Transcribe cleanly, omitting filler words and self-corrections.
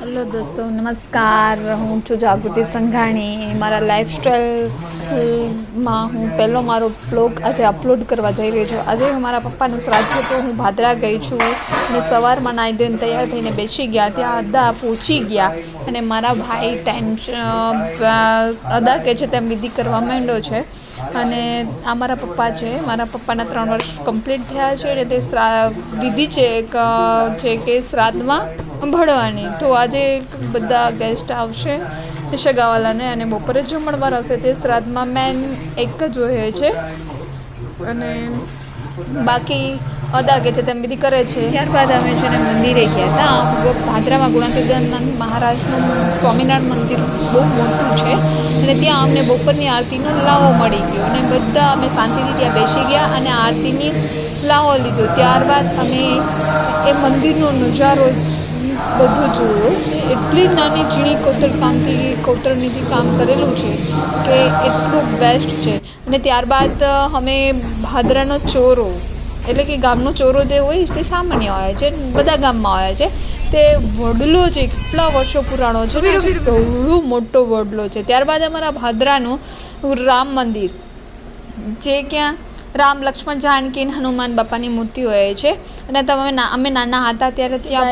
Hello दोस्तों, नमस्कार। हूँ छू जागृति संघाणी। मारा लाइफस्टाइल में हूँ पहलो मारो ब्लॉग आज अपलोड करवा जई रही छूँ। आज मारा पप्पानुं श्राद्ध तो हूँ भादरा गई छूँ ने सवारमां नाई धोईने तैयार थईने बेसी गया। त्यां अदा पहोंची गया अने मारा भाई टाइम अदा के छे तेम विधि करवा मांड्यो छे। अने आ मारा पप्पा छे। मारा पप्पाना 3 वर्ष कम्प्लीट थया छे એટલે તે विधि छे एक जे के श्राद्धमां ભળવાની। તો આજે બધા ગેસ્ટ આવશે સગાવાલાને અને બપોરે જમણવાર હશે। તે શ્રાદ્ધમાં મેન એક જ હોય છે અને બાકી અદા કે છે તેમ વિધિ કરે છે। ત્યારબાદ અમે છે ને મંદિરે ગયા હતા। ભાદરામાં ગુણાતીતાનંદ મહારાજનું સ્વામિનારાયણ મંદિર બહુ મોટું છે અને ત્યાં અમને બપોરની આરતીનો લાવો મળી ગયો અને બધા અમે શાંતિથી ત્યાં બેસી ગયા અને આરતીની લાવો લીધો। ત્યારબાદ અમે એ મંદિરનો નજારો બધું જોયું। એટલી નાની ઝીણી કોતરણીથી કામ કરેલું છે કે એટલું બેસ્ટ છે। અને ત્યારબાદ અમે ભાદરાનો ચોરો એટલે કે ગામનો ચોરો જે હોય તે સામાન્ય હોય છે, બધા ગામમાં હોય છે। તે વડલો છે, કેટલા વર્ષો પુરાણો છે, બહુ મોટો વડલો છે। ત્યારબાદ અમારા ભાદરાનું રામ મંદિર જે ક્યાં રામ લક્ષ્મણ જાનકી હનુમાન બાપાની મૂર્તિ હોય છે અને અમે નાના હતા ત્યારે ત્યાં